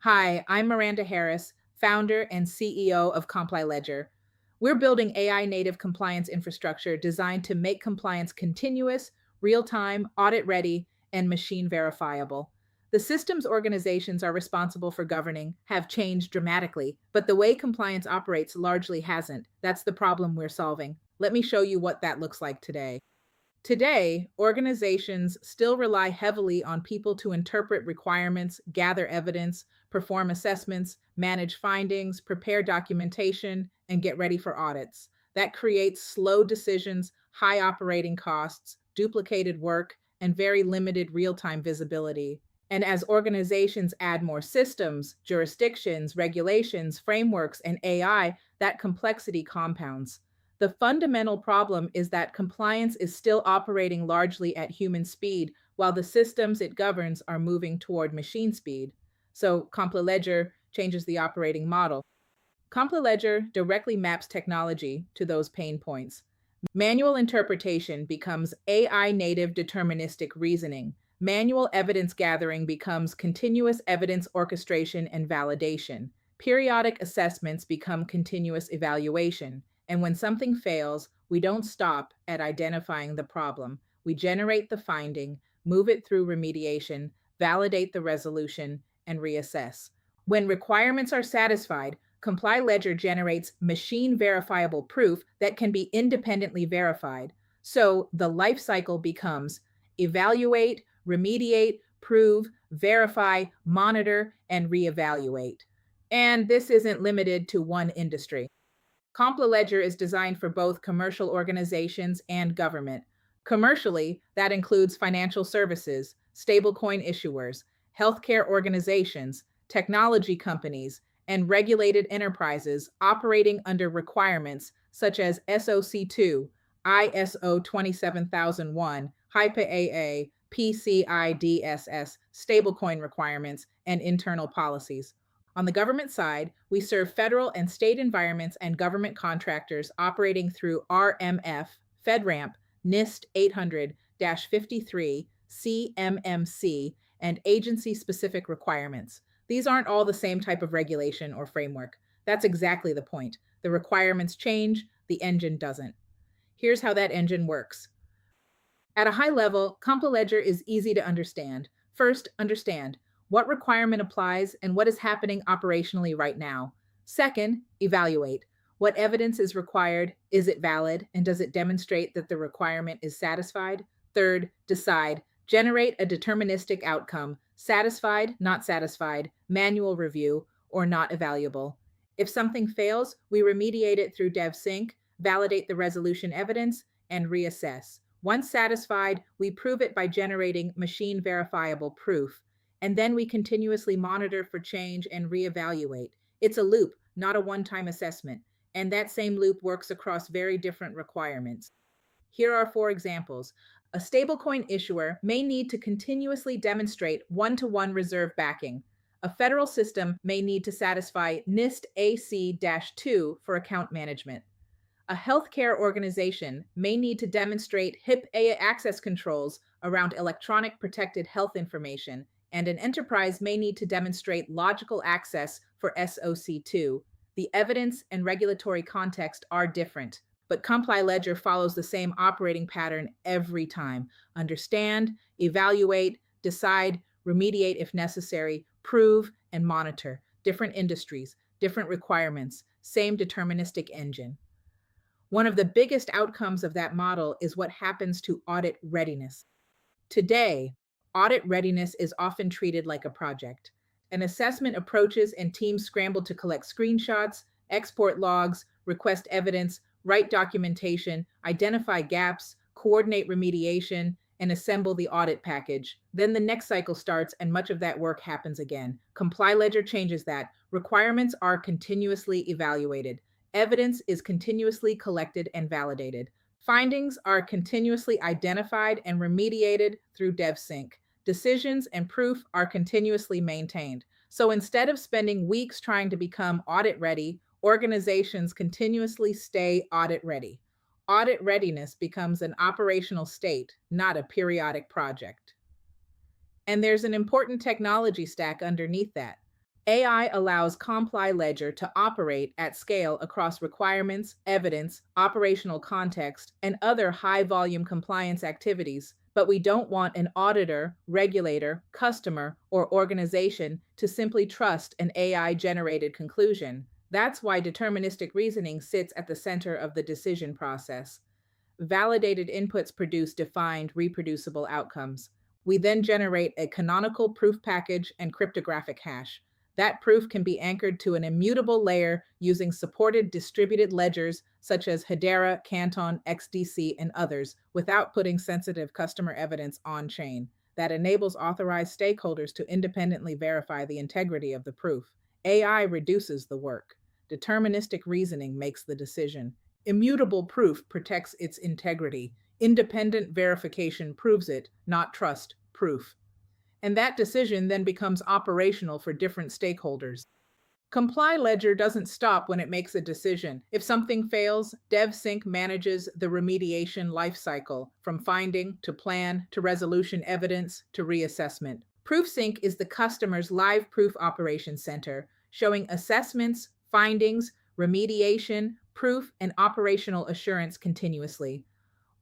Hi, I'm Miranda Harris, founder and CEO of Comply Ledger. We're building AI native compliance infrastructure designed to make compliance continuous, real time, audit ready, and machine verifiable. The systems organizations are responsible for governing have changed dramatically, but the way compliance operates largely hasn't. That's the problem we're solving. Let me show you what that looks like today. Today, organizations still rely heavily on people to interpret requirements, gather evidence, perform assessments, manage findings, prepare documentation, and get ready for audits. That creates slow decisions, high operating costs, duplicated work, and very limited real time visibility. And as organizations add more systems, jurisdictions, regulations, frameworks, and AI, that complexity compounds. The fundamental problem is that compliance is still operating largely at human speed, while the systems it governs are moving toward machine speed. So, CompliLedger changes the operating model. CompliLedger directly maps technology to those pain points. Manual interpretation becomes AI native deterministic reasoning. Manual evidence gathering becomes continuous evidence orchestration and validation. Periodic assessments become continuous evaluation. And when something fails, we don't stop at identifying the problem. We generate the finding, move it through remediation, validate the resolution, and reassess. When requirements are satisfied, Comply Ledger generates machine verifiable proof that can be independently verified. So the life cycle becomes evaluate, remediate, prove, verify, monitor, and reevaluate. And this isn't limited to one industry. CompliLedger is designed for both commercial organizations and government. Commercially, that includes financial services, stablecoin issuers, healthcare organizations, technology companies, and regulated enterprises operating under requirements such as SOC 2, ISO 27001, HIPAA AA, PCI DSS, stablecoin requirements, and internal policies. On the government side, we serve federal and state environments and government contractors operating through RMF, FedRAMP, NIST 800 53, CMMC, and agency specific requirements. These aren't all the same type of regulation or framework. That's exactly the point. The requirements change, the engine doesn't. Here's how that engine works. At a high level, CompliLedger is easy to understand. First, understand what requirement applies and what is happening operationally right now. Second, evaluate what evidence is required, is it valid, and does it demonstrate that the requirement is satisfied? Third, decide, generate a deterministic outcome, satisfied, not satisfied, manual review, or not evaluable. If something fails, we remediate it through DevSync, validate the resolution evidence, and reassess. Once satisfied, we prove it by generating machine verifiable proof, and then we continuously monitor for change and reevaluate. It's a loop, not a one time assessment, and that same loop works across very different requirements. Here are four examples. A stablecoin issuer may need to continuously demonstrate one to one reserve backing. A federal system may need to satisfy NIST AC 2 for account management. A healthcare organization may need to demonstrate HIPAA access controls around electronic protected health information, and an enterprise may need to demonstrate logical access for SOC 2. The evidence and regulatory context are different, but Comply Ledger follows the same operating pattern every time. Understand, evaluate, decide, remediate if necessary, prove, and monitor. Different industries, different requirements, same deterministic engine. One of the biggest outcomes of that model is what happens to audit readiness. Today, audit readiness is often treated like a project. An assessment approaches and teams scramble to collect screenshots, export logs, request evidence, write documentation, identify gaps, coordinate remediation, and assemble the audit package. Then the next cycle starts and much of that work happens again. Comply Ledger changes that. Requirements are continuously evaluated. Evidence is continuously collected and validated. Findings are continuously identified and remediated through DevSync. Decisions and proof are continuously maintained. So instead of spending weeks trying to become audit ready, organizations continuously stay audit ready. Audit readiness becomes an operational state, not a periodic project. And there's an important technology stack underneath that. AI allows Comply Ledger to operate at scale across requirements, evidence, operational context, and other high volume compliance activities. But we don't want an auditor, regulator, customer, or organization to simply trust an AI generated conclusion. That's why deterministic reasoning sits at the center of the decision process. Validated inputs produce defined, reproducible outcomes. We then generate a canonical proof package and cryptographic hash. That proof can be anchored to an immutable layer using supported distributed ledgers such as Hedera, Canton, XDC, and others without putting sensitive customer evidence on chain. That enables authorized stakeholders to independently verify the integrity of the proof. AI reduces the work. Deterministic reasoning makes the decision. Immutable proof protects its integrity. Independent verification proves it, not trust proof. And that decision then becomes operational for different stakeholders. Comply Ledger doesn't stop when it makes a decision. If something fails, DevSync manages the remediation lifecycle from finding to plan to resolution evidence to reassessment. ProofSync is the customer's live proof operations center, showing assessments, findings, remediation, proof, and operational assurance continuously.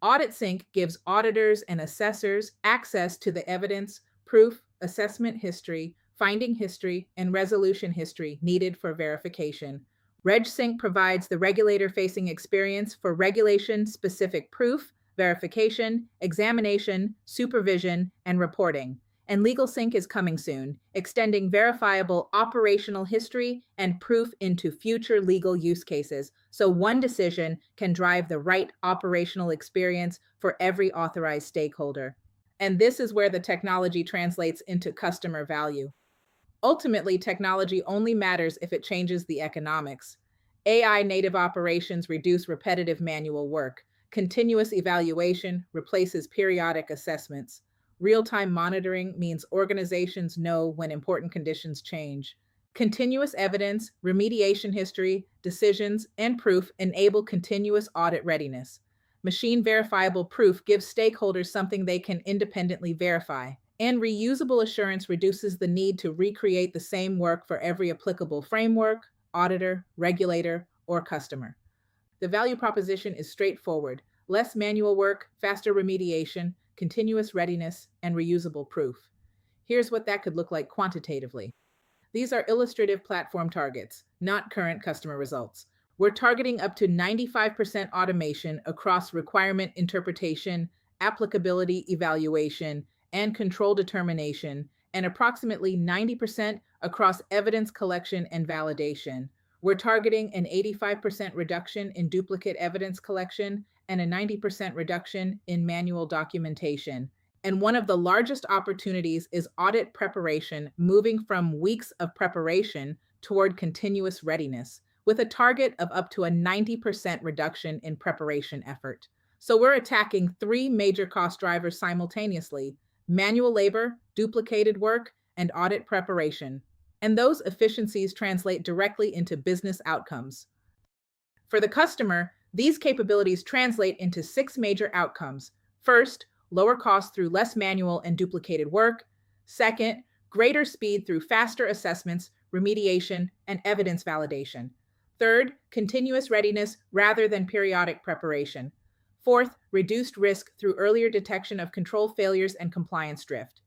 AuditSync gives auditors and assessors access to the evidence, proof, assessment history, finding history, and resolution history needed for verification. RegSync provides the regulator-facing experience for regulation-specific proof, verification, examination, supervision, and reporting. And LegalSync is coming soon, extending verifiable operational history and proof into future legal use cases, so one decision can drive the right operational experience for every authorized stakeholder. And this is where the technology translates into customer value. Ultimately, technology only matters if it changes the economics. AI native operations reduce repetitive manual work. Continuous evaluation replaces periodic assessments. Real-time monitoring means organizations know when important conditions change. Continuous evidence, remediation history, decisions, and proof enable continuous audit readiness. Machine verifiable proof gives stakeholders something they can independently verify. And reusable assurance reduces the need to recreate the same work for every applicable framework, auditor, regulator, or customer. The value proposition is straightforward: less manual work, faster remediation, continuous readiness, and reusable proof. Here's what that could look like quantitatively. These are illustrative platform targets, not current customer results. We're targeting up to 95% automation across requirement interpretation, applicability evaluation, and control determination, and approximately 90% across evidence collection and validation. We're targeting an 85% reduction in duplicate evidence collection and a 90% reduction in manual documentation. And one of the largest opportunities is audit preparation, moving from weeks of preparation toward continuous readiness, with a target of up to a 90% reduction in preparation effort. So we're attacking three major cost drivers simultaneously: manual labor, duplicated work, and audit preparation. And those efficiencies translate directly into business outcomes. For the customer, these capabilities translate into six major outcomes. First, lower costs through less manual and duplicated work. Second, greater speed through faster assessments, remediation, and evidence validation. Third, continuous readiness rather than periodic preparation. Fourth, reduced risk through earlier detection of control failures and compliance drift.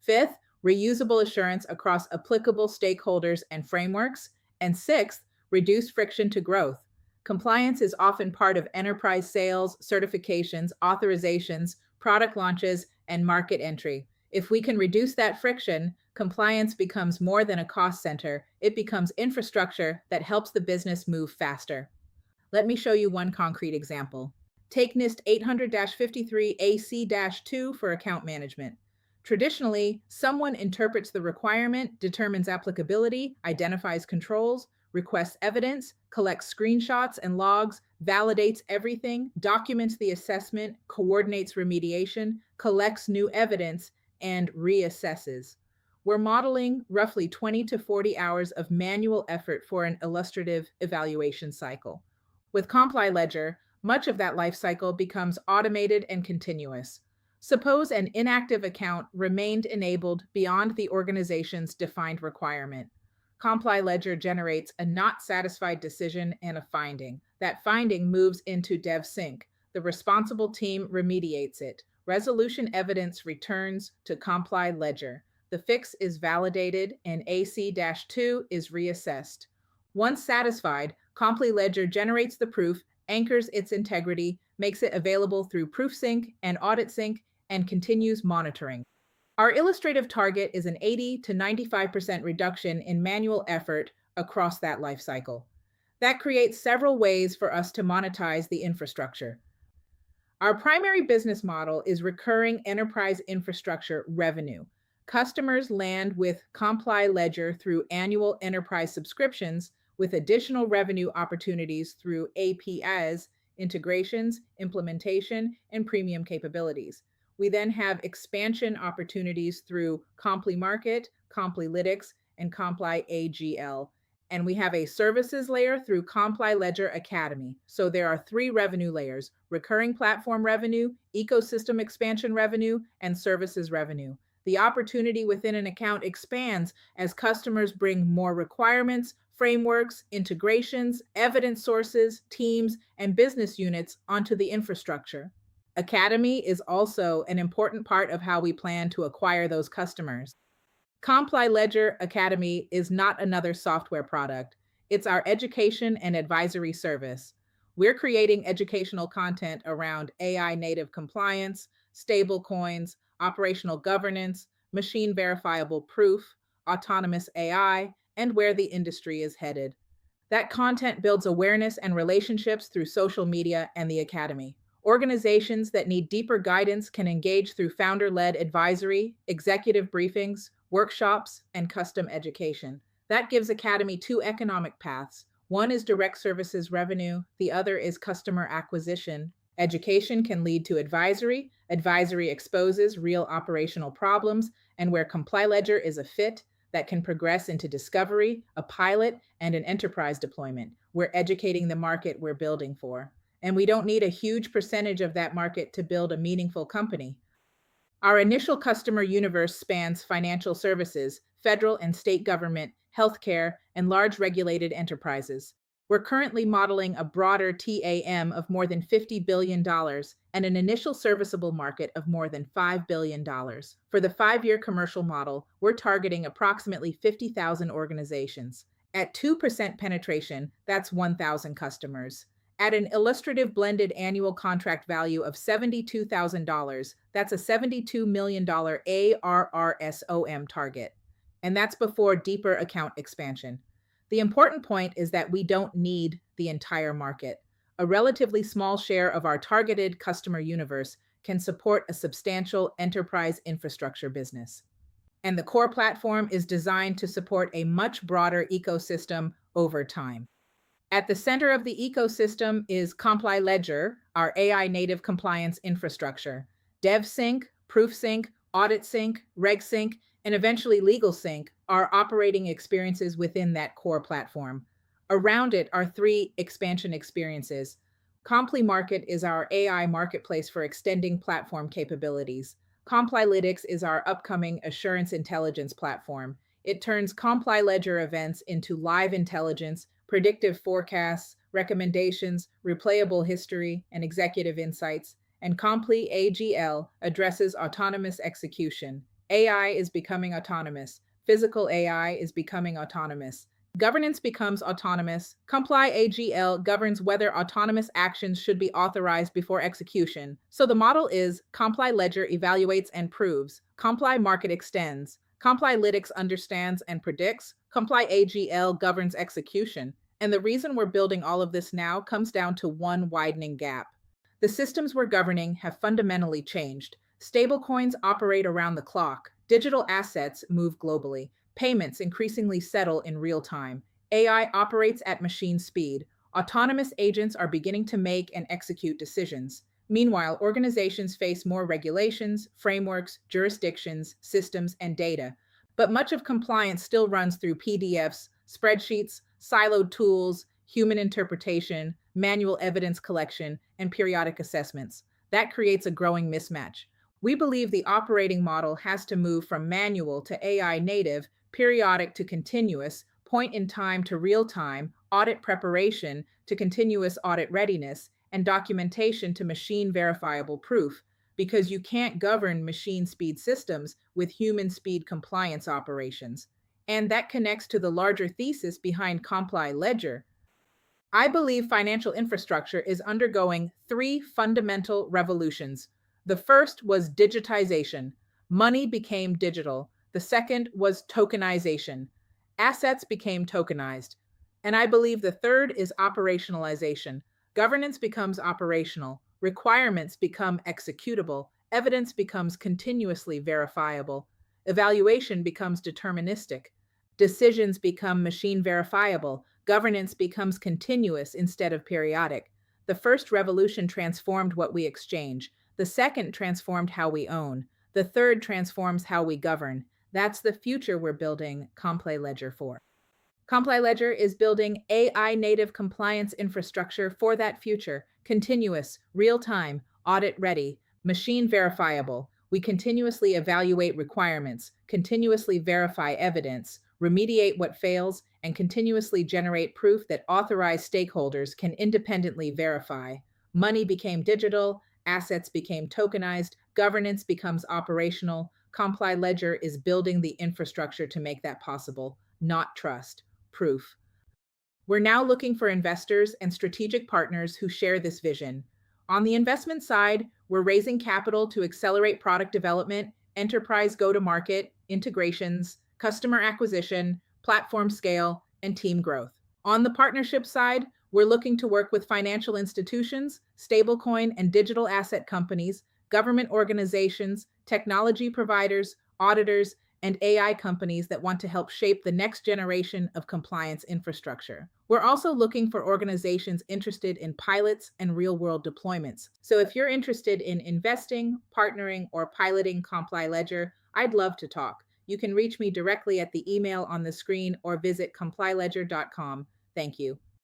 Fifth, reusable assurance across applicable stakeholders and frameworks. And sixth, reduced friction to growth. Compliance is often part of enterprise sales, certifications, authorizations, product launches, and market entry. If we can reduce that friction, compliance becomes more than a cost center. It becomes infrastructure that helps the business move faster. Let me show you one concrete example. Take NIST 800-53 AC-2 for account management. Traditionally, someone interprets the requirement, determines applicability, identifies controls, requests evidence, collects screenshots and logs, validates everything, documents the assessment, coordinates remediation, collects new evidence, and reassesses. We're modeling roughly 20 to 40 hours of manual effort for an illustrative evaluation cycle. With Comply Ledger, much of that life cycle becomes automated and continuous. Suppose an inactive account remained enabled beyond the organization's defined requirement. Comply Ledger generates a not satisfied decision and a finding. That finding moves into DevSync. The responsible team remediates it. Resolution evidence returns to Comply Ledger. The fix is validated and AC 2 is reassessed. Once satisfied, Comply Ledger generates the proof, anchors its integrity, makes it available through ProofSync and AuditSync, and continues monitoring. Our illustrative target is an 80 to 95% reduction in manual effort across that life cycle. That creates several ways for us to monetize the infrastructure. Our primary business model is recurring enterprise infrastructure revenue. Customers land with Comply Ledger through annual enterprise subscriptions with additional revenue opportunities through APIs, integrations, implementation, and premium capabilities. We then have expansion opportunities through Comply Market, Complylytics, and Comply AGL. And we have a services layer through Comply Ledger Academy. So there are three revenue layers: recurring platform revenue, ecosystem expansion revenue, and services revenue. The opportunity within an account expands as customers bring more requirements, frameworks, integrations, evidence sources, teams, and business units onto the infrastructure. Academy is also an important part of how we plan to acquire those customers. Comply Ledger Academy is not another software product. It's our education and advisory service. We're creating educational content around AI native compliance, stable coins, operational governance, machine verifiable proof, autonomous AI, and where the industry is headed. That content builds awareness and relationships through social media and the Academy. Organizations that need deeper guidance can engage through founder led advisory, executive briefings, workshops, and custom education. That gives Academy two economic paths. One is direct services revenue, the other is customer acquisition. Education can lead to advisory, advisory exposes real operational problems, and where Comply Ledger is a fit, that can progress into discovery, a pilot, and an enterprise deployment. We're educating the market we're building for. And we don't need a huge percentage of that market to build a meaningful company. Our initial customer universe spans financial services, federal and state government, healthcare, and large regulated enterprises. We're currently modeling a broader TAM of more than $50 billion dollars and an initial serviceable market of more than $5 billion. Dollars. For the 5-year commercial model, we're targeting approximately 50,000 organizations. At 2% penetration, that's 1,000 customers. At an illustrative blended annual contract value of $72,000, that's a $72 million ARRSOM target. And that's before deeper account expansion. The important point is that we don't need the entire market. A relatively small share of our targeted customer universe can support a substantial enterprise infrastructure business. And the core platform is designed to support a much broader ecosystem over time. At the center of the ecosystem is Comply Ledger, our AI native compliance infrastructure. DevSync, ProofSync, AuditSync, RegSync, and eventually LegalSync are operating experiences within that core platform. Around it are three expansion experiences. Comply Market is our AI marketplace for extending platform capabilities. Complylytics is our upcoming assurance intelligence platform. It turns Comply Ledger events into live intelligence, predictive forecasts, recommendations, replayable history, and executive insights. And Comply AGL addresses autonomous execution. AI is becoming autonomous. Physical AI is becoming autonomous. Governance becomes autonomous. Comply AGL governs whether autonomous actions should be authorized before execution. So the model is Comply Ledger evaluates and proves. Comply Market extends. Complylytics understands and predicts. Comply AGL governs execution. And the reason we're building all of this now comes down to one widening gap. The systems we're governing have fundamentally changed. Stablecoins operate around the clock. Digital assets move globally. Payments increasingly settle in real time. AI operates at machine speed. Autonomous agents are beginning to make and execute decisions. Meanwhile, organizations face more regulations, frameworks, jurisdictions, systems, and data. But much of compliance still runs through PDFs, spreadsheets, siloed tools, human interpretation, manual evidence collection, and periodic assessments. That creates a growing mismatch. We believe the operating model has to move from manual to AI native, periodic to continuous, point in time to real time, audit preparation to continuous audit readiness, and documentation to machine verifiable proof, because you can't govern machine speed systems with human speed compliance operations. And that connects to the larger thesis behind Comply Ledger. I believe financial infrastructure is undergoing three fundamental revolutions. The first was digitization. Money became digital. The second was tokenization. Assets became tokenized. And I believe the third is operationalization. Governance becomes operational. Requirements become executable. Evidence becomes continuously verifiable. Evaluation becomes deterministic. Decisions become machine verifiable. Governance becomes continuous instead of periodic. The first revolution transformed what we exchange. The second transformed how we own. The third transforms how we govern. That's the future we're building Comply Ledger for. Comply Ledger is building AI native compliance infrastructure for that future, continuous, real time, audit ready, machine verifiable. We continuously evaluate requirements, continuously verify evidence, remediate what fails, and continuously generate proof that authorized stakeholders can independently verify. Money became digital, assets became tokenized, governance becomes operational. Comply Ledger is building the infrastructure to make that possible, not trust, proof. We're now looking for investors and strategic partners who share this vision. On the investment side, we're raising capital to accelerate product development, enterprise go to market, integrations, customer acquisition, platform scale, and team growth. On the partnership side, we're looking to work with financial institutions, stablecoin and digital asset companies, government organizations, technology providers, auditors, and AI companies that want to help shape the next generation of compliance infrastructure. We're also looking for organizations interested in pilots and real world deployments. So if you're interested in investing, partnering, or piloting Comply Ledger, I'd love to talk. You can reach me directly at the email on the screen or visit complyledger.com. Thank you.